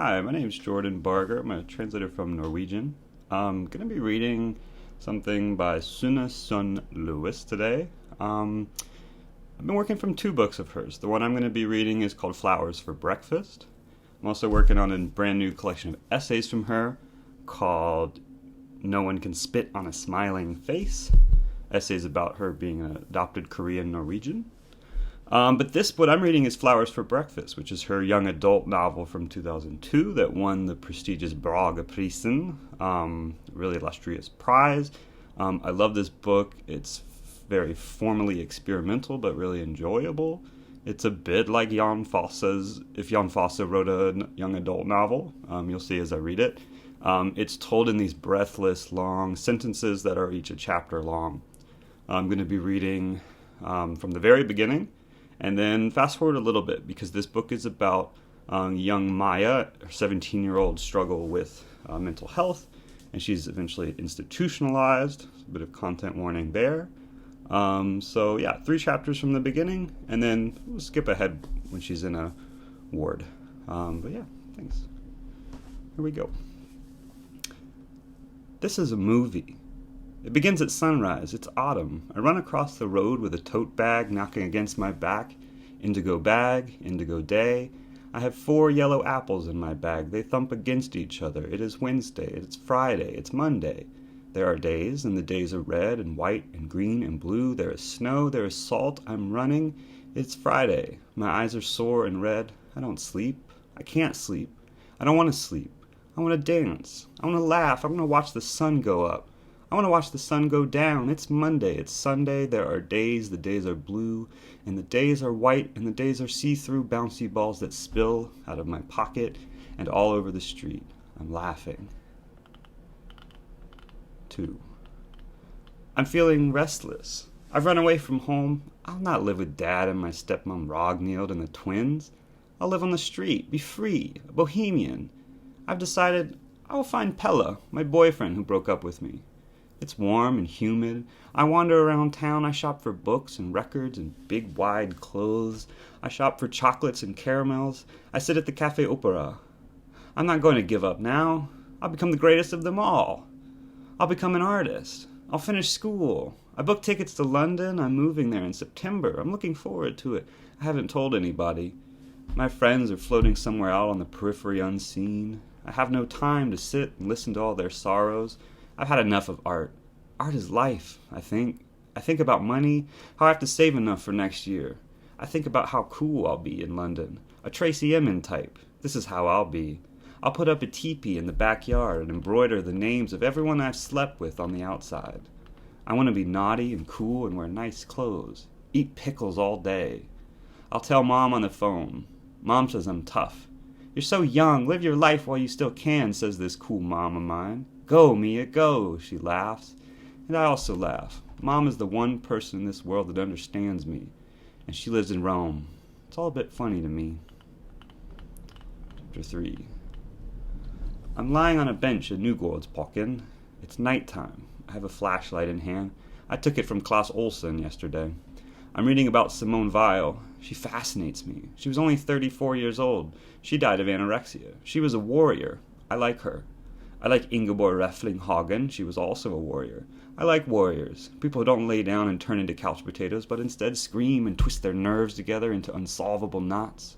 Hi, my name is Jordan Barger. I'm a translator from Norwegian. I'm going to be reading something by Synne Sun Løes today. I've been working from two books of hers. The one I'm going to be reading is called Flowers for Breakfast. I'm also working on a brand new collection of essays from her called No One Can Spit on a Smiling Face. Essays about her being an adopted Korean Norwegian. But what I'm reading is Flowers for Breakfast, which is her young adult novel from 2002 that won the prestigious Brage Prize, really illustrious prize. I love this book. It's very formally experimental, but really enjoyable. It's a bit like Jan Fosse's, if Jan Fosse wrote a young adult novel, you'll see as I read it. It's told in these breathless, long sentences that are each a chapter long. I'm going to be reading from the very beginning, and then fast forward a little bit, because this book is about young Maya, her 17-year-old struggle with mental health, and she's eventually institutionalized. A bit of content warning there. 3 chapters from the beginning, and then we'll skip ahead when she's in a ward. Thanks. Here we go. This is a movie. It begins at sunrise. It's autumn. I run across the road with a tote bag knocking against my back. Indigo bag, indigo day. I have 4 yellow apples in my bag. They thump against each other. It is Wednesday. It's Friday. It's Monday. There are days, and the days are red and white and green and blue. There is snow. There is salt. I'm running. It's Friday. My eyes are sore and red. I don't sleep. I can't sleep. I don't want to sleep. I want to dance. I want to laugh. I want to watch the sun go up. I want to watch the sun go down. It's Monday. It's Sunday. There are days. The days are blue, and the days are white, and the days are see-through bouncy balls that spill out of my pocket and all over the street. I'm laughing. 2. I'm feeling restless. I've run away from home. I'll not live with Dad and my stepmom Ragnhild and the twins. I'll live on the street, be free, a bohemian. I've decided I will find Pella, my boyfriend who broke up with me. It's warm and humid. I wander around town. I shop for books and records and big wide clothes. I shop for chocolates and caramels. I sit at the Cafe Opera. I'm not going to give up now. I'll become the greatest of them all. I'll become an artist. I'll finish school. I booked tickets to London. I'm moving there in September. I'm looking forward to it. I haven't told anybody. My friends are floating somewhere out on the periphery unseen. I have no time to sit and listen to all their sorrows. I've had enough of art. Art is life, I think. I think about money, how I have to save enough for next year. I think about how cool I'll be in London. A Tracy Emin type. This is how I'll be. I'll put up a teepee in the backyard and embroider the names of everyone I've slept with on the outside. I want to be naughty and cool and wear nice clothes. Eat pickles all day. I'll tell Mom on the phone. Mom says I'm tough. You're so young. Live your life while you still can, says this cool mom of mine. Go, Mia, go, she laughs. And I also laugh. Mom is the one person in this world that understands me. And she lives in Rome. It's all a bit funny to me. Chapter 3. I'm lying on a bench in Nygårdsparken. It's nighttime. I have a flashlight in hand. I took it from Claes Olsen yesterday. I'm reading about Simone Weil. She fascinates me. She was only 34 years old. She died of anorexia. She was a warrior. I like her. I like Ingeborg Refling Hagen. She was also a warrior. I like warriors. People who don't lay down and turn into couch potatoes, but instead scream and twist their nerves together into unsolvable knots.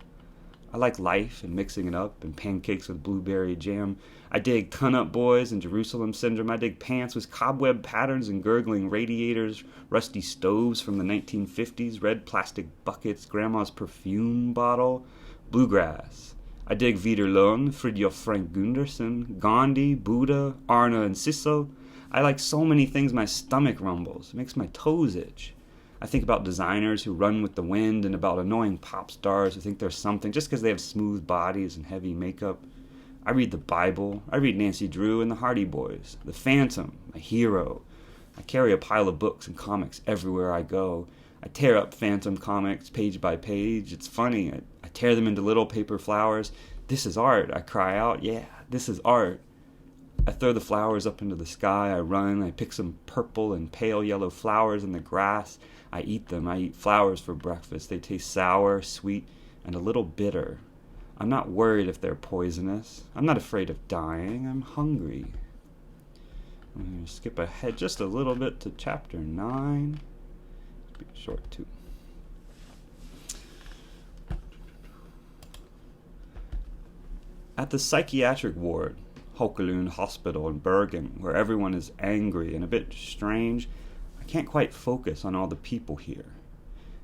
I like life and mixing it up and pancakes with blueberry jam. I dig ton-up boys and Jerusalem syndrome. I dig pants with cobweb patterns and gurgling radiators, rusty stoves from the 1950s, red plastic buckets, grandma's perfume bottle, bluegrass. I dig Wiederlön, Fridtjof Frank Gundersen, Gandhi, Buddha, Arna, and Sissel. I like so many things my stomach rumbles. It makes my toes itch. I think about designers who run with the wind and about annoying pop stars who think they're something just because they have smooth bodies and heavy makeup. I read the Bible. I read Nancy Drew and the Hardy Boys. The Phantom, my hero. I carry a pile of books and comics everywhere I go. I tear up Phantom comics page by page. It's funny. I tear them into little paper flowers. This is art, I cry out. Yeah, this is art. I throw the flowers up into the sky. I run. I pick some purple and pale yellow flowers in the grass. I eat them. I eat flowers for breakfast. They taste sour, sweet, and a little bitter. I'm not worried if they're poisonous. I'm not afraid of dying. I'm hungry. I'm going to skip ahead just a little bit to chapter 9. Be short too. At the psychiatric ward, Hokelund Hospital in Bergen, where everyone is angry and a bit strange, I can't quite focus on all the people here.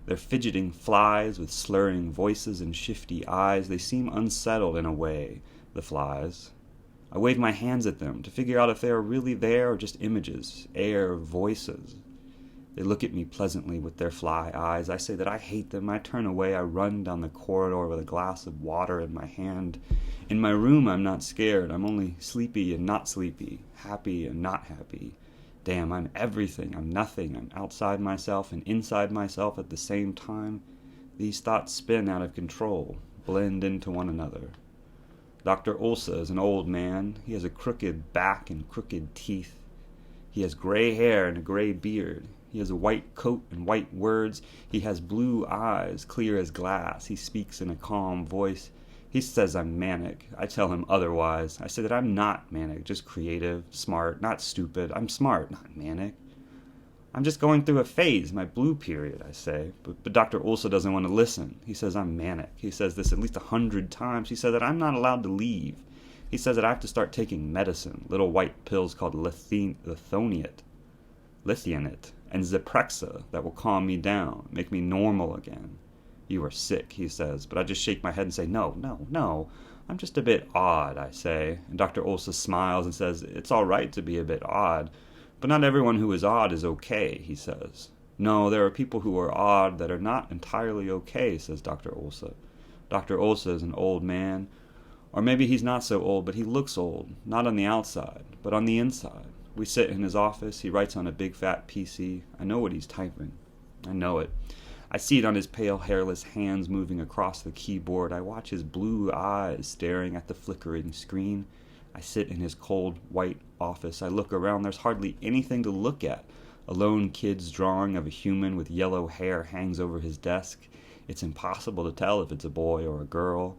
They're fidgeting flies with slurring voices and shifty eyes. They seem unsettled in a way, the flies. I wave my hands at them to figure out if they are really there or just images, air, voices. They look at me pleasantly with their fly eyes. I say that I hate them. I turn away. I run down the corridor with a glass of water in my hand. In my room, I'm not scared. I'm only sleepy and not sleepy, happy and not happy. Damn, I'm everything. I'm nothing. I'm outside myself and inside myself at the same time. These thoughts spin out of control, blend into one another. Dr. Ulsa is an old man. He has a crooked back and crooked teeth. He has gray hair and a gray beard. He has a white coat and white words. He has blue eyes, clear as glass. He speaks in a calm voice. He says I'm manic. I tell him otherwise. I say that I'm not manic, just creative, smart, not stupid. I'm smart, not manic. I'm just going through a phase, my blue period, I say. But Dr. Ulsa doesn't want to listen. He says I'm manic. He says this at least 100 times. He says that I'm not allowed to leave. He says that I have to start taking medicine, little white pills called lithianate, and Zyprexa that will calm me down, make me normal again. You are sick, he says, but I just shake my head and say, no, I'm just a bit odd, I say. And Dr. Ulsa smiles and says, it's all right to be a bit odd, but not everyone who is odd is okay, he says. No, there are people who are odd that are not entirely okay, says Dr. Ulsa. Dr. Ulsa is an old man, or maybe he's not so old, but he looks old, not on the outside, but on the inside. We sit in his office, he writes on a big fat PC. I know what he's typing. I know it. I see it on his pale, hairless hands moving across the keyboard. I watch his blue eyes staring at the flickering screen. I sit in his cold, white office. I look around. There's hardly anything to look at. A lone kid's drawing of a human with yellow hair hangs over his desk. It's impossible to tell if it's a boy or a girl.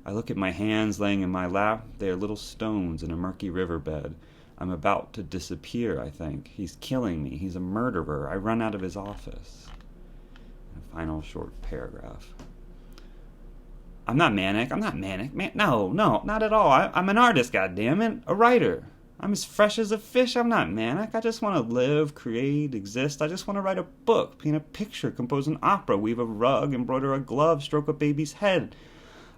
I look at my hands laying in my lap. They are little stones in a murky riverbed. I'm about to disappear, I think. He's killing me. He's a murderer. I run out of his office. A final short paragraph. I'm not manic. No, not at all. I'm an artist, goddammit. A writer. I'm as fresh as a fish. I'm not manic. I just want to live, create, exist. I just want to write a book, paint a picture, compose an opera, weave a rug, embroider a glove, stroke a baby's head.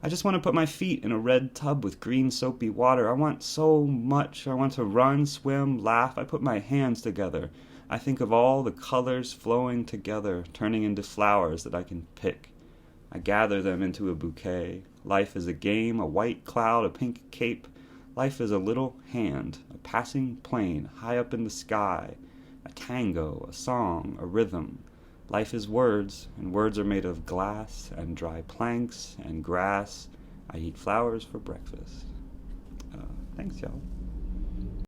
I just want to put my feet in a red tub with green soapy water. I want so much. I want to run, swim, laugh. I put my hands together. I think of all the colors flowing together, turning into flowers that I can pick. I gather them into a bouquet. Life is a game, a white cloud, a pink cape. Life is a little hand, a passing plane high up in the sky, a tango, a song, a rhythm. Life is words, and words are made of glass and dry planks and grass. I eat flowers for breakfast. Thanks, y'all.